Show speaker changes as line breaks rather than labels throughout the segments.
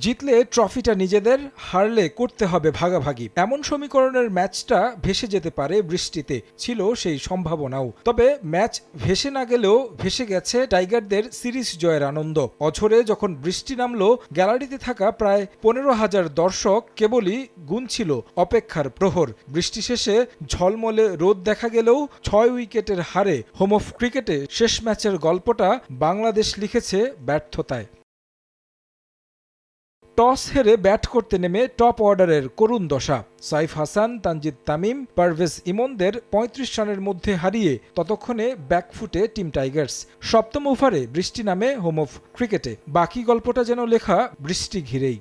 জিতলে ট্রফিটা নিজেদের, হারলে করতে হবে ভাগাভাগি, এমন সমীকরণের ম্যাচটা ভেসে যেতে পারে বৃষ্টিতে, ছিল সেই সম্ভাবনাও। তবে ম্যাচ ভেসে না গেলেও ভেসে গেছে টাইগারদের সিরিজ জয়ের আনন্দ। অঝোরে যখন বৃষ্টি নামলো, গ্যালারিতে থাকা প্রায় 15,000 দর্শক কেবলই গুনছিল অপেক্ষার প্রহর। বৃষ্টি শেষে ঝলমলে রোদ দেখা গেলেও 6 উইকেটের হারে হোম অফ ক্রিকেটে শেষ ম্যাচের গল্পটা বাংলাদেশ লিখেছে ব্যর্থতায়। টস হেরে ব্যাট করতে নেমে টপ অর্ডারের করুণ দশা। সাইফ হাসান, তানজিদ তামিম, পারভেজ ইমনদের 35 রানের মধ্যে হারিয়ে ততক্ষণে ব্যাকফুটে টিম টাইগার্স। সপ্তম ওভারে বৃষ্টি নামে হোম অফ ক্রিকেটে। বাকি গল্পটা যেন লেখা বৃষ্টি ঘিরেই।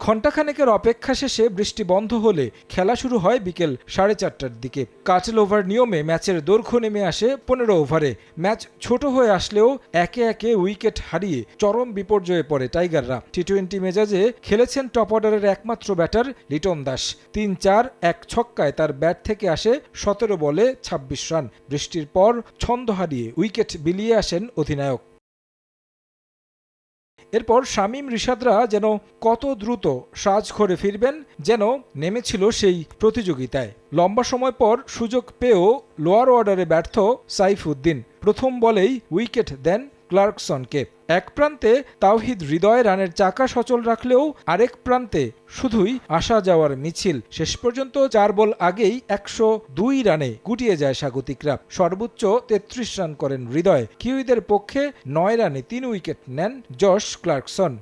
ঘণ্টাখানেকের অপেক্ষা শেষে বৃষ্টি বন্ধ হলে খেলা শুরু হয় বিকেল 4:30টার দিকে। কাটেল ওভার নিয়মে ম্যাচের দৈর্ঘ্য নেমে আসে 15 ওভারে। ম্যাচ ছোট হয়ে আসলেও একে একে উইকেট হারিয়ে চরম বিপর্যয়ে পড়ে টাইগাররা। টি-20 মেজাজে খেলেছেন টপ অর্ডারের একমাত্র ব্যাটার লিটন দাস। 3-4-1 ছক্কায় তার ব্যাট থেকে আসে 17 বলে 26 রান। বৃষ্টির পর ছন্দ হারিয়ে উইকেট বিলিয়ে আসেন অধিনায়ক। এরপর শামীম রিশাদরা যেন কত দ্রুত সাজঘরে ফিরবেন, যেন নেমেছিল সেই প্রতিযোগিতায়। লম্বা সময় পর সুযোগ পেয়েও লোয়ার অর্ডারে ব্যর্থ সাইফুদ্দিন প্রথম বলেই উইকেট দেন ক্লার্কসনকে। এক প্রান্তে তাওহিদ হৃদয় রানের চাকা সচল রাখলেও আরেক প্রান্তে শুধুই আসা যাওয়ার মিছিল। শেষ পর্যন্ত 4 বল আগেই 102 রানে গুটিয়ে যায় স্বাগতিকরা। সর্বোচ্চ 33 রান করেন হৃদয়। কিউইদের পক্ষে 9 রানে 3 উইকেট নেন জশ ক্লার্কসন।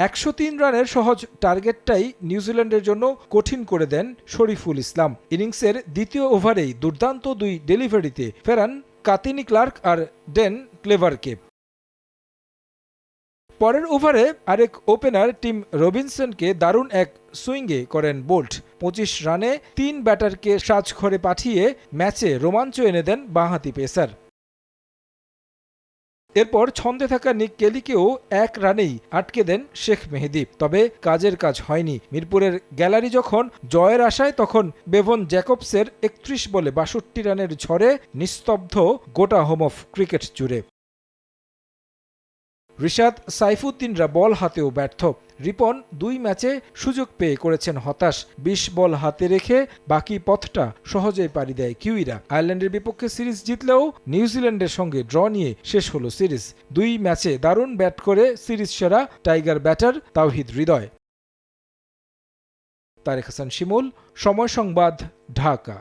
103 রানের সহজ টার্গেটটাই নিউজিল্যান্ডের জন্য কঠিন করে দেন শরীফুল ইসলাম। ইনিংসের দ্বিতীয় ওভারেই দুর্দান্ত 2 ডেলিভারিতে ফেরান কাতিনি ক্লার্ক আর ডেন ক্লেভারকে। পরের ওভারে আরেক ওপেনার টিম রবিনসনকে দারুণ এক সুইঙ্গে করেন বোল্ট। 25 রানে 3 ব্যাটারকে সাজঘরে পাঠিয়ে ম্যাচে রোমাঞ্চ এনে দেন বাঁহাতি পেসার। এরপর ছন্দে থাকা নিক কেলিকেও 1 রানেই আটকে দেন শেখ মেহেদী। তবে কাজের কাজ হয়নি। মিরপুরের গ্যালারি যখন জয়ের আশায়, তখন বেভন জ্যাকবসের 31 বলে 62 রানের ঝড়ে নিস্তব্ধ গোটা হোম অফ ক্রিকেট জুড়ে। রিশাদ, সাইফুদ্দিনরা বল হাতেও ব্যর্থ। রিপন 2 ম্যাচে সুযোগ পেয়ে করেছেন হতাশ। 20 বল হাতে রেখে বাকি পথটা সহজেই পাড়ি দেয় কিউইরা। আয়ারল্যান্ডের বিপক্ষে সিরিজ জিতলেও নিউজিল্যান্ডের সঙ্গে ড্র নিয়ে শেষ হলো সিরিজ। 2 ম্যাচে দারুণ ব্যাট করে সিরিজ সেরা টাইগার ব্যাটার তাওহিদ হৃদয়। তারেক হাসান শিমুল, সময় সংবাদ, ঢাকা।